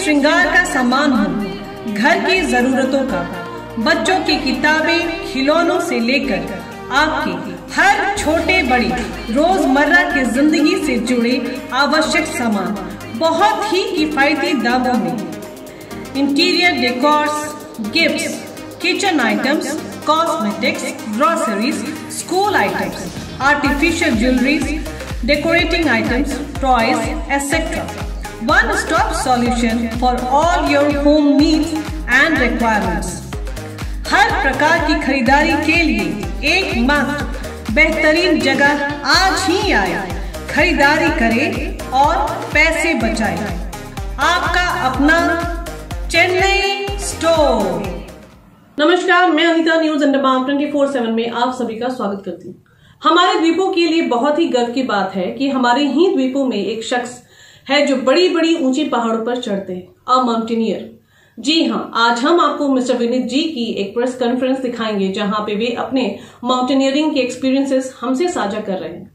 श्रृंगार का सामान हो, घर की जरूरतों का, बच्चों की किताबें, खिलौनों से लेकर आपके हर छोटे बड़े रोजमर्रा की जिंदगी से जुड़े आवश्यक सामान बहुत ही किफायती दामों में। Interior decors, gifts, kitchen items, cosmetics, groceries, school items, artificial jewelleries, decorating items, toys, etc. One-stop solution for all your home needs and requirements. हर प्रकार की खरीदारी के लिए एकमात्र बेहतरीन जगह आज ही आए। खरीदारी करें और पैसे बचाएं। आपका अपना चेन्नई स्टोर। नमस्कार, मैं अनिता न्यूज अंडमान 24/7 में आप सभी का स्वागत करती हूँ। हमारे द्वीपों के लिए बहुत ही गर्व की बात है कि हमारे ही द्वीपों में एक शख्स है जो बड़ी बड़ी ऊंची पहाड़ों पर चढ़ते हैं, अ माउंटेनियर। जी हाँ, आज हम आपको मिस्टर विनीत जी की एक प्रेस कॉन्फ्रेंस दिखाएंगे जहां पे वे अपने माउंटेनियरिंग के एक्सपीरियंसेस हमसे साझा कर रहे हैं।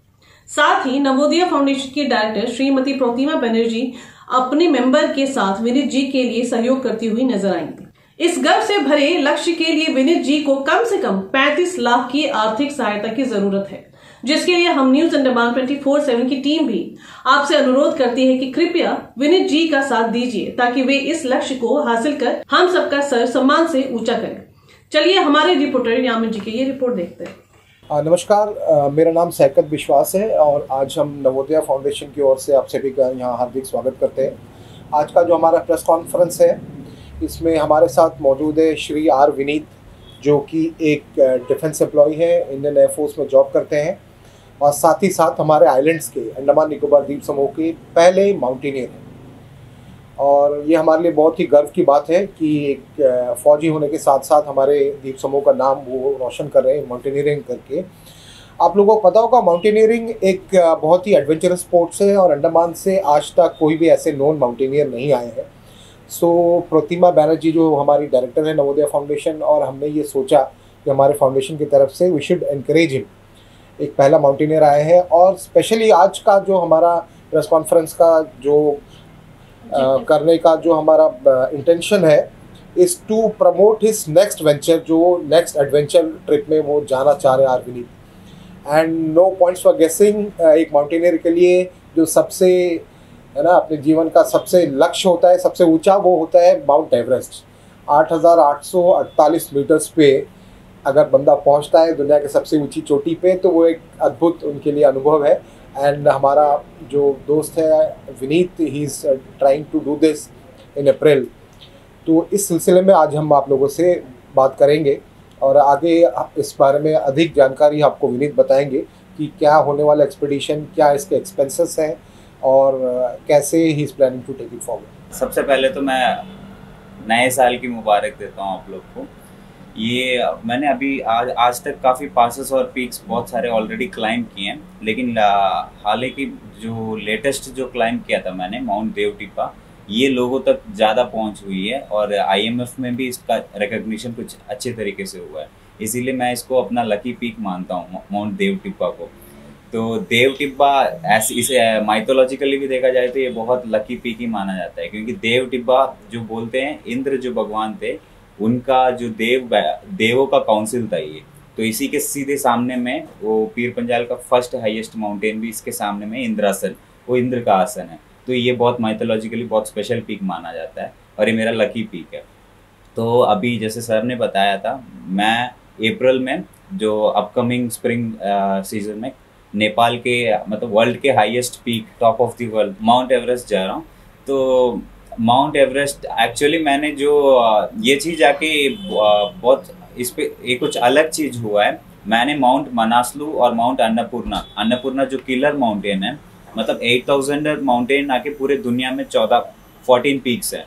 साथ ही नवोदय फाउंडेशन की डायरेक्टर श्रीमती प्रतिमा बनर्जी अपने मेंबर के साथ विनीत जी के लिए सहयोग करती हुई नजर आएंगी। इस गर्व से भरे लक्ष्य के लिए विनीत जी को कम से कम 35 लाख की आर्थिक सहायता की जरूरत है, जिसके लिए हम न्यूज अंडमान 24/7 की टीम भी आपसे अनुरोध करती है कि कृपया विनीत जी का साथ दीजिए ताकि वे इस लक्ष्य को हासिल कर हम सबका सर सम्मान से ऊंचा करें। चलिए हमारे रिपोर्टर यामिन जी की ये रिपोर्ट देखते हैं। नमस्कार, मेरा नाम सैकत विश्वास है और आज हम नवोदय फाउंडेशन की ओर से आप सभी का यहाँ हार्दिक स्वागत करते हैं। आज का जो हमारा प्रेस कॉन्फ्रेंस है, इसमें हमारे साथ मौजूद है श्री आर विनीत, जो कि एक डिफेंस एम्प्लॉय है, इंडियन एयरफोर्स में जॉब करते हैं और साथ ही साथ हमारे आइलैंड्स के अंडमान निकोबार द्वीप समूह के पहले माउंटेनियर हैं। और ये हमारे लिए बहुत ही गर्व की बात है कि एक फौजी होने के साथ साथ हमारे द्वीप समूह का नाम वो रोशन कर रहे हैं माउंटेनियरिंग करके। आप लोगों को पता होगा, माउंटेनियरिंग एक बहुत ही एडवेंचरस स्पोर्ट्स है और अंडमान से आज तक कोई भी ऐसे नॉन माउंटेनियर नहीं आए हैं। सो प्रतिमा बनर्जी जो हमारी डायरेक्टर है नवोदय फाउंडेशन, और हमने ये सोचा कि हमारे फाउंडेशन की तरफ से वी शुड एनकरेज हिम। एक पहला माउंटेनियर आए हैं और स्पेशली आज का जो हमारा प्रेस कॉन्फ्रेंस का जो करने का जो हमारा इंटेंशन है is to promote his next venture, जो नेक्स्ट एडवेंचर ट्रिप में वो जाना चाह रहे हैं आर्विनीत। And no points for guessing, एक माउंटेनियर के लिए जो सबसे है ना अपने जीवन का सबसे लक्ष्य होता है, सबसे ऊंचा, वो होता है माउंट एवरेस्ट। 8,848 मीटर्स पे अगर बंदा पहुंचता है दुनिया के सबसे ऊंची चोटी पे, तो वो एक अद्भुत उनके लिए अनुभव है। एंड हमारा जो दोस्त है Vineet, he is trying to do this in April. तो इस सिलसिले में आज हम आप लोगों से बात करेंगे और आगे इस बारे में अधिक जानकारी आपको विनीत बताएंगे कि क्या होने वाला एक्सपीडिशन, क्या इसके एक्सपेंसेस हैं और कैसे he is planning to take it forward. सबसे पहले तो मैं नए साल की मुबारक देता हूँ आप लोग को। ये मैंने अभी आज तक काफ़ी पासेस और पीक्स बहुत सारे ऑलरेडी क्लाइंब किए हैं, लेकिन हालांकि जो लेटेस्ट जो क्लाइंब किया था मैंने माउंट देवटिप्पा, ये लोगों तक ज़्यादा पहुँच हुई है और IMF में भी इसका रिकग्निशन कुछ अच्छे तरीके से हुआ है। इसीलिए मैं इसको अपना लकी पीक मानता हूँ माउंट देवटिप्पा को। तो देवटिब्बा इसे माइथोलॉजिकली भी देखा जाए तो ये बहुत लकी पीक ही माना जाता है, क्योंकि देवटिब्बा जो बोलते हैं, इंद्र जो भगवान थे, उनका जो देवों का काउंसिल था ये। तो इसी के सीधे सामने में वो पीर पंजाल का फर्स्ट हाईएस्ट माउंटेन भी इसके सामने में इंद्रासन, वो इंद्र का आसन है। तो ये बहुत माइथोलॉजिकली बहुत स्पेशल पीक माना जाता है और ये मेरा लकी पीक है। तो अभी जैसे सर ने बताया था, मैं अप्रैल में जो अपकमिंग स्प्रिंग सीजन में नेपाल के मतलब वर्ल्ड के highest peak, top of the world, Mount Everest जा रहा हूँ। तो माउंट एवरेस्ट एक्चुअली मैंने जो ये चीज़ आके बहुत इस पे एक कुछ अलग चीज़ हुआ है। मैंने माउंट मनासलू और माउंट अन्नपूर्णा जो किलर माउंटेन है, मतलब 8,000 माउंटेन आके पूरे दुनिया में 14 पीक्स हैं,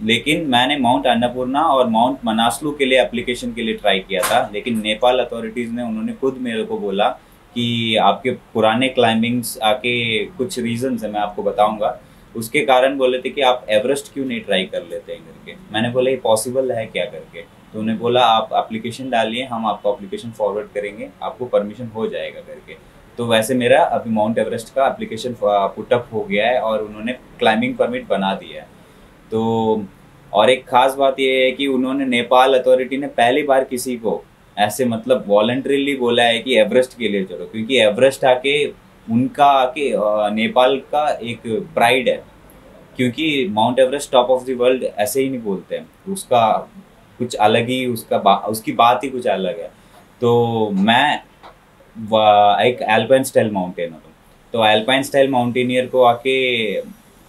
लेकिन मैंने माउंट अन्नपूर्णा और माउंट मनासलू के लिए एप्लीकेशन के लिए ट्राई किया था। लेकिन नेपाल अथॉरिटीज़ ने, उन्होंने खुद मेरे को बोला कि आपके पुराने क्लाइंबिंग्स आके कुछ रीजंस है, मैं आपको बताऊंगा, उसके कारण बोले थे कि आप एवरेस्ट क्यों नहीं ट्राई कर लेते हैं करके। मैंने बोला ये पॉसिबल है क्या करके, तो उन्हें बोला आप एप्लीकेशन डालिए, हम आपको एप्लीकेशन फॉरवर्ड करेंगे, आपको परमिशन हो जाएगा करके। तो वैसे मेरा अभी माउंट एवरेस्ट का एप्लीकेशन पुटअप हो गया है और उन्होंने क्लाइंबिंग परमिट बना दिया है। तो और एक खास बात ये है कि उन्होंने, नेपाल अथॉरिटी ने पहली बार किसी को ऐसे मतलब वॉलंटरीली बोला है कि एवरेस्ट के लिए चलो, क्योंकि एवरेस्ट आके उनका आके नेपाल का एक प्राइड है, क्योंकि mount Everest top of the world ऐसे ही नहीं बोलते हैं, उसका कुछ अलग ही उसकी बात ही कुछ अलग है। तो मैं एक एल्पाइन स्टाइल माउंटेनर हूँ, तो एल्पाइन स्टाइल माउंटेनियर को आके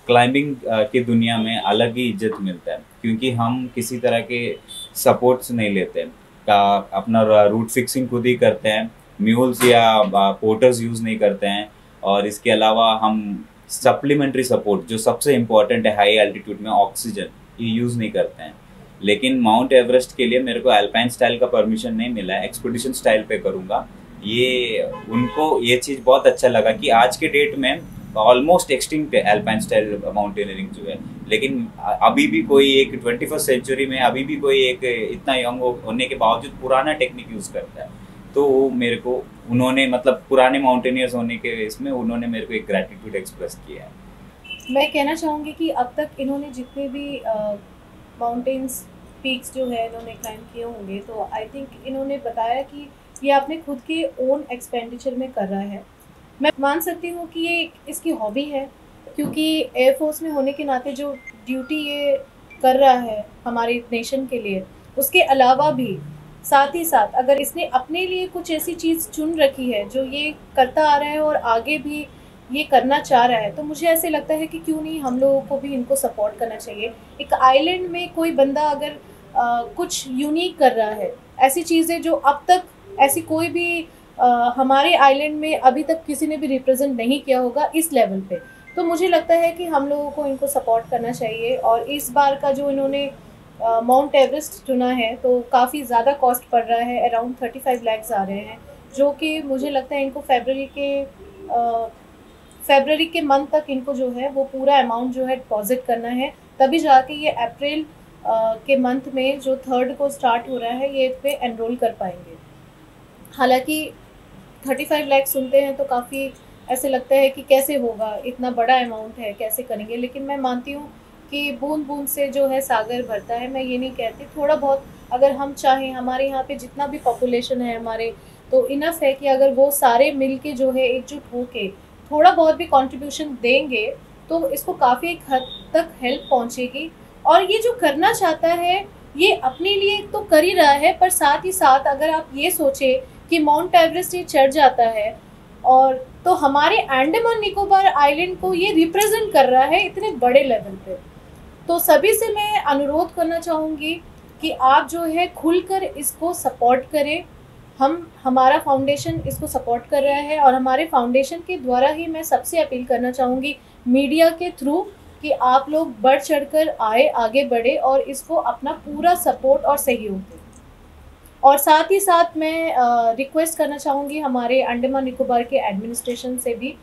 क्लाइंबिंग की दुनिया में अलग ही इज्जत मिलता है, क्योंकि हम किसी तरह के सपोर्ट्स नहीं लेते हैं, अपना रूट फिक्सिंग खुद ही करते हैं, म्यूल्स या पोर्टर्स यूज़ नहीं करते हैं, और इसके अलावा हम सप्लीमेंट्री सपोर्ट जो सबसे इम्पोर्टेंट है हाई एल्टीट्यूड में, ऑक्सीजन, ये यूज़ नहीं करते हैं। लेकिन माउंट एवरेस्ट के लिए मेरे को अल्पाइन स्टाइल का परमिशन नहीं मिला है, एक्सपीडिशन स्टाइल पे करूँगा। ये उनको ये चीज़ बहुत अच्छा लगा कि आज के डेट में ऑलमोस्ट एक्सटिंक्ट है अल्पाइन स्टाइल माउंटेनियरिंग जो है, लेकिन अभी भी कोई एक 21st सेंचुरी में अभी भी कोई एक इतना यंग होने के बावजूद पुराना टेक्निक यूज़ करता है। तो मेरे को उन्होंने मतलब पुराने माउंटेनियर्स होने के इसमें उन्होंने मेरे को एक ग्रैटिट्यूड एक्सप्रेस किया है। मैं कहना चाहूँगी कि अब तक इन्होंने जितने भी माउंटेन्स पीक्स जो है इन्होंने क्लाइंब किए होंगे, तो आई थिंक इन्होंने बताया कि ये अपने खुद के ओन एक्सपेंडिचर में कर रहा है। मैं मान सकती हूँ कि ये इसकी हॉबी है, क्योंकि एयरफोर्स में होने के नाते जो ड्यूटी ये कर रहा है हमारे नेशन के लिए, उसके अलावा भी साथ ही साथ अगर इसने अपने लिए कुछ ऐसी चीज़ चुन रखी है जो ये करता आ रहा है और आगे भी ये करना चाह रहा है, तो मुझे ऐसे लगता है कि क्यों नहीं हम लोगों को भी इनको सपोर्ट करना चाहिए। एक आइलैंड में कोई बंदा अगर कुछ यूनिक कर रहा है, ऐसी चीज़ें जो अब तक ऐसी कोई भी हमारे आइलैंड में अभी तक किसी ने भी रिप्रेजेंट नहीं किया होगा इस लेवल पे, तो मुझे लगता है कि हम लोगों को इनको सपोर्ट करना चाहिए। और इस बार का जो इन्होंने माउंट एवरेस्ट चुना है, तो काफ़ी ज़्यादा कॉस्ट पड़ रहा है, अराउंड 35 लाख आ रहे हैं, जो कि मुझे लगता है इनको फरवरी के मंथ तक इनको जो है वो पूरा अमाउंट जो है डिपॉजिट करना है, तभी जाके ये अप्रैल के मंथ में जो 3rd को स्टार्ट हो रहा है ये पे एनरोल कर पाएंगे। हालांकि 35 लाख सुनते हैं तो काफ़ी ऐसे लगता है कि कैसे होगा, इतना बड़ा अमाउंट है, कैसे करेंगे, लेकिन मैं मानती हूँ कि बूंद बूंद से जो है सागर भरता है। मैं ये नहीं कहती, थोड़ा बहुत अगर हम चाहें, हमारे यहाँ पे जितना भी पॉपुलेशन है हमारे, तो इनफ है कि अगर वो सारे मिल के जो है एकजुट होके थोड़ा बहुत भी कंट्रीब्यूशन देंगे तो इसको काफ़ी एक हद तक हेल्प पहुँचेगी। और ये जो करना चाहता है ये अपने लिए तो कर ही रहा है, पर साथ ही साथ अगर आप ये सोचें कि माउंट एवरेस्ट ये चढ़ जाता है और तो हमारे अंडमान निकोबार आइलैंड को ये रिप्रेजेंट कर रहा है इतने बड़े लेवल पे। तो सभी से मैं अनुरोध करना चाहूँगी कि आप जो है खुलकर इसको सपोर्ट करें। हमारा फाउंडेशन इसको सपोर्ट कर रहा है और हमारे फाउंडेशन के द्वारा ही मैं सबसे अपील करना चाहूँगी मीडिया के थ्रू कि आप लोग बढ़ चढ़कर आगे बढ़े और इसको अपना पूरा सपोर्ट और सहयोग दें। और साथ ही साथ मैं रिक्वेस्ट करना चाहूँगी हमारे अंडमान निकोबार के एडमिनिस्ट्रेशन से भी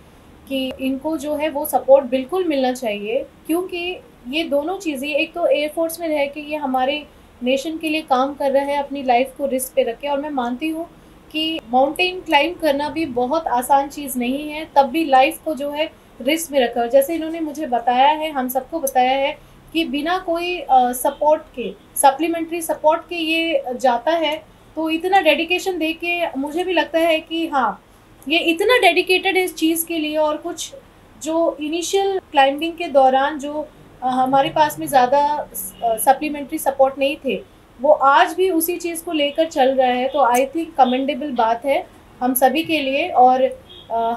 कि इनको जो है वो सपोर्ट बिल्कुल मिलना चाहिए, क्योंकि ये दोनों चीज़ें, एक तो एयरफोर्स में रह के ये हमारे नेशन के लिए काम कर रहा है, अपनी लाइफ को रिस्क पे रखे। और मैं मानती हूँ कि माउंटेन क्लाइंब करना भी बहुत आसान चीज़ नहीं है, तब भी लाइफ को जो है रिस्क में रखा। जैसे इन्होंने मुझे बताया है, हम सबको बताया है कि बिना कोई सपोर्ट के, सप्लीमेंट्री सपोर्ट के ये जाता है, तो इतना डेडिकेशन दे के मुझे भी लगता है कि हाँ ये इतना डेडिकेटेड है इस चीज़ के लिए। और कुछ जो इनिशियल क्लाइंबिंग के दौरान जो हमारे पास में ज़्यादा सप्लीमेंट्री सपोर्ट नहीं थे, वो आज भी उसी चीज़ को लेकर चल रहा है। तो आई थिंक कमेंडेबल बात है हम सभी के लिए, और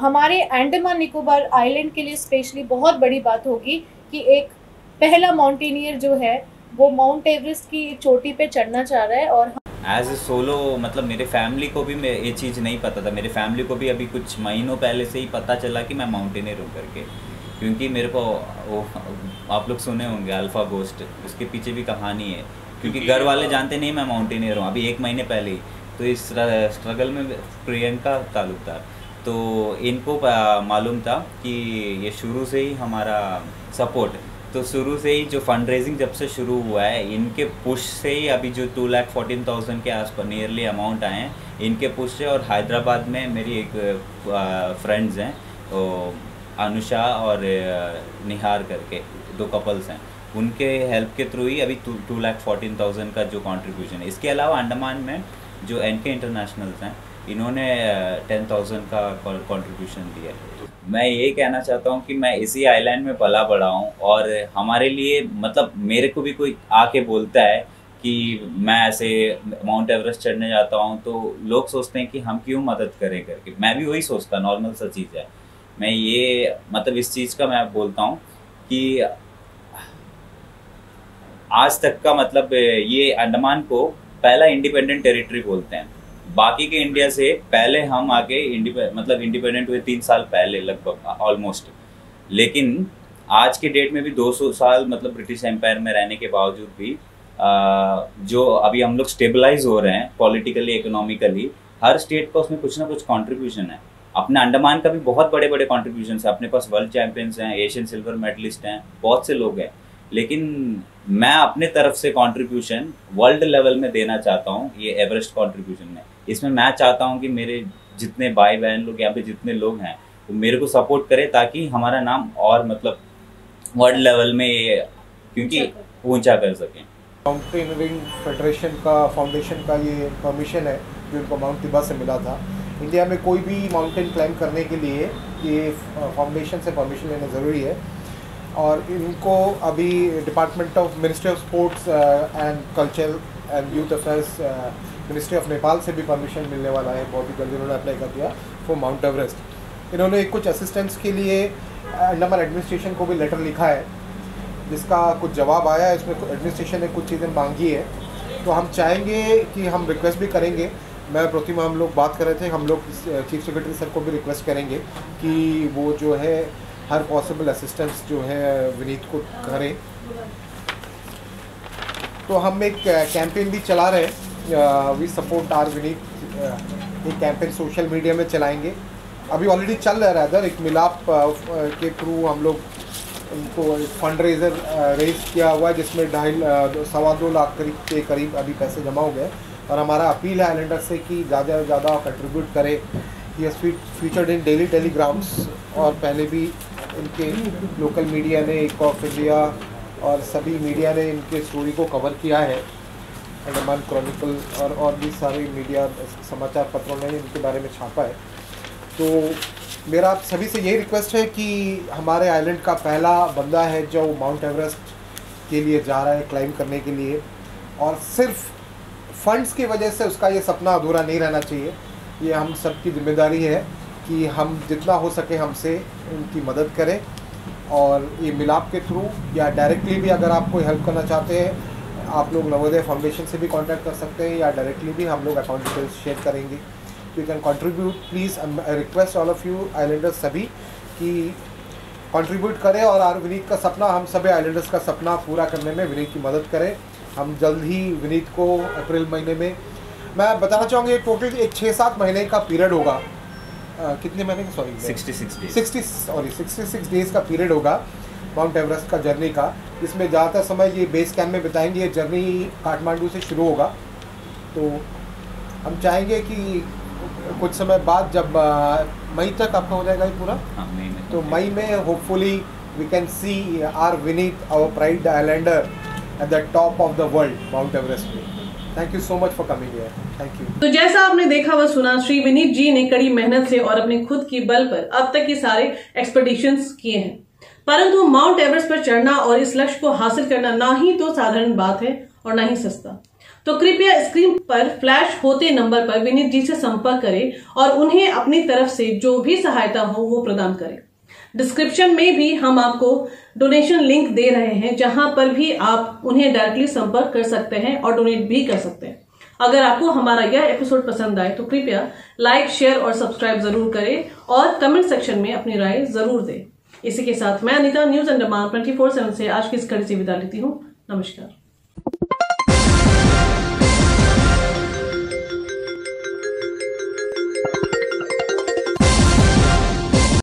हमारे अंडमान निकोबार आइलैंड के लिए स्पेशली बहुत बड़ी बात होगी कि एक पहला माउंटेनियर जो है वो माउंट एवरेस्ट की चोटी पे चढ़ना चाह रहा है। और एज ए सोलो मतलब मेरे फैमिली को भी मैं ये चीज़ नहीं पता था, मेरे फैमिली को भी अभी कुछ महीनों पहले से ही पता चला कि मैं माउंटेनियर हूँ करके, क्योंकि मेरे को वो आप लोग सुने होंगे अल्फा गोस्ट, उसके पीछे भी कहानी है, क्योंकि घर वाले जानते नहीं मैं माउंटेनियर हूँ अभी 1 महीने पहले ही। तो इस स्ट्रगल में प्रियंका तालुकदार, तो इनको मालूम था कि ये शुरू से ही हमारा सपोर्ट, तो शुरू से ही जो फंड रेजिंग जब से शुरू हुआ है, इनके पुश से ही अभी जो 2,14,000 के आसपास नियरली अमाउंट आए हैं, इनके पुश से। और हैदराबाद में मेरी एक फ्रेंड्स हैं, तो अनुषा और निहार करके 2 कपल्स हैं, उनके हेल्प के थ्रू ही अभी 2,14,000 का जो कंट्रीब्यूशन है। इसके अलावा अंडमान में जो एनके इंटरनेशनल्स हैं, इन्होंने 10,000 का कंट्रीब्यूशन दिया है। मैं ये कहना चाहता हूँ कि मैं इसी आइलैंड में पला बड़ा हूँ, और हमारे लिए मतलब मेरे को भी कोई आके बोलता है कि मैं ऐसे माउंट एवरेस्ट चढ़ने जाता हूँ, तो लोग सोचते हैं कि हम क्यों मदद करें करके। मैं भी वही सोचता, नॉर्मल सा चीज़ है। मैं ये मतलब इस चीज़ का मैं बोलता हूँ कि आज तक का मतलब ये अंडमान को पहला इंडिपेंडेंट टेरिटरी बोलते हैं। बाकी के इंडिया से पहले हम आके इंडिपेंडेंट हुए 3 साल पहले लगभग ऑलमोस्ट। लेकिन आज के डेट में भी 200 साल मतलब ब्रिटिश एम्पायर में रहने के बावजूद भी जो अभी हम लोग स्टेबलाइज हो रहे हैं पॉलिटिकली, इकोनॉमिकली, हर स्टेट का उसमें कुछ ना कुछ कंट्रीब्यूशन है। अपने अंडमान का भी बहुत बड़े बड़े कंट्रीब्यूशन है। अपने पास वर्ल्ड चैंपियंस हैं, एशियन सिल्वर मेडलिस्ट हैं, बहुत से लोग हैं। लेकिन मैं अपने तरफ से कंट्रीब्यूशन वर्ल्ड लेवल में देना चाहता हूँ, ये एवरेस्ट कंट्रीब्यूशन में। इसमें मैं चाहता हूँ कि मेरे जितने भाई बहन लोग यहाँ पे जितने लोग हैं वो मेरे को सपोर्ट करें, ताकि हमारा नाम और मतलब वर्ल्ड लेवल में क्योंकि ऊंचा कर सकें। माउंटेनियरिंग फेडरेशन का फाउंडेशन का ये परमिशन है जो इनको माउंट तिब्बत से मिला था। इंडिया में कोई भी माउंटेन क्लाइंब करने के लिए ये फाउंडेशन से परमिशन लेना ज़रूरी है, और इनको अभी department of ministry of sports and culture and youth affairs ministry of Nepal से भी परमिशन मिलने वाला है। बहुत ही जल्दी उन्होंने अप्लाई कर दिया फॉर माउंट एवरेस्ट। इन्होंने कुछ असिस्टेंस के लिए अंडमान एडमिनिस्ट्रेशन को भी लेटर लिखा है, जिसका कुछ जवाब आया है। इसमें एडमिनिस्ट्रेशन ने कुछ चीज़ें मांगी है, तो हम चाहेंगे कि हम रिक्वेस्ट भी करेंगे। मैं प्रतिमा हम लोग बात कर रहे थे, हम लोग चीफ सेक्रेटरी सर को भी रिक्वेस्ट करेंगे कि वो जो है हर पॉसिबल असिस्टेंस जो है विनीत को करें। तो हम एक कैंपेन भी चला रहे हैं, वी सपोर्ट आर विनीत। एक कैंपेन सोशल मीडिया में चलाएंगे, अभी ऑलरेडी चल रहा है। एक मिलाप के थ्रू हम लोग उनको फंड रेजर रेज किया हुआ है, जिसमें 2.5 लाख के करीब अभी पैसे जमा हो गए। और हमारा अपील है आइलैंडर से कि ज़्यादा से ज़्यादा कंट्रीब्यूट करें। He has featured in daily telegrams, और पहले भी इनके लोकल मीडिया ने, एक ऑफ इंडिया और सभी मीडिया ने इनके स्टोरी को कवर किया है। अंडमान क्रॉनिकल और भी सारे मीडिया समाचार पत्रों ने इनके बारे में छापा है। तो मेरा आप सभी से यही रिक्वेस्ट है कि हमारे आइलैंड का पहला बंदा है जो माउंट एवरेस्ट के लिए जा रहा है क्लाइंब करने के लिए, और सिर्फ फंड्स की वजह से उसका ये सपना अधूरा नहीं रहना चाहिए। ये हम सब की जिम्मेदारी है कि हम जितना हो सके हमसे उनकी मदद करें, और ये मिलाप के थ्रू या डायरेक्टली भी अगर आप कोई हेल्प करना चाहते हैं, आप लोग नवोदय फाउंडेशन से भी कांटेक्ट कर सकते हैं, या डायरेक्टली भी हम लोग अकाउंट डिटेल्स शेयर करेंगे। You can contribute, please. I request all of you Islanders सभी कि कंट्रीब्यूट करें, और आर विनीत का सपना, हम सभी आइलैंडर्स का सपना पूरा करने में विनीत की मदद करें। हम जल्द ही विनीत को अप्रैल महीने में, मैं बताना चाहूँगी टोटल एक 6-7 महीने का पीरियड होगा। कितने महीने का? सॉरी 66 डेज़ का पीरियड होगा माउंट एवरेस्ट का जर्नी का। इसमें ज़्यादातर समय ये बेस कैंप में बिताएंगे। ये जर्नी काठमांडू से शुरू होगा, तो हम चाहेंगे कि कुछ समय बाद जब मई तक आपका हो जाएगा ये पूरा, तो मई में hopefully we can see our Vineet, our pride islander, at the top of the world Mount Everest में। Thank you so much for coming here. Thank you. तो जैसा आपने देखा व सुना, श्री विनीत जी ने कड़ी मेहनत से और अपने खुद की बल पर अब तक ये सारे एक्सपेडिशंस किए हैं, परंतु माउंट एवरेस्ट पर चढ़ना और इस लक्ष्य को हासिल करना ना ही तो साधारण बात है और ना ही सस्ता। तो कृपया स्क्रीन पर फ्लैश होते नंबर पर विनीत जी से संपर्क करें और उन्हें अपनी तरफ से जो भी सहायता हो वो प्रदान करें। डिस्क्रिप्शन में भी हम आपको डोनेशन लिंक दे रहे हैं, जहां पर भी आप उन्हें डायरेक्टली संपर्क कर सकते हैं और डोनेट भी कर सकते हैं। अगर आपको हमारा यह एपिसोड पसंद आए तो कृपया लाइक, शेयर और सब्सक्राइब जरूर करें और कमेंट सेक्शन में अपनी राय जरूर दें। इसी के साथ मैं अनीता न्यूज अंडमान 24/7 से आज की इस कड़ी से विदा लेती हूँ। नमस्कार।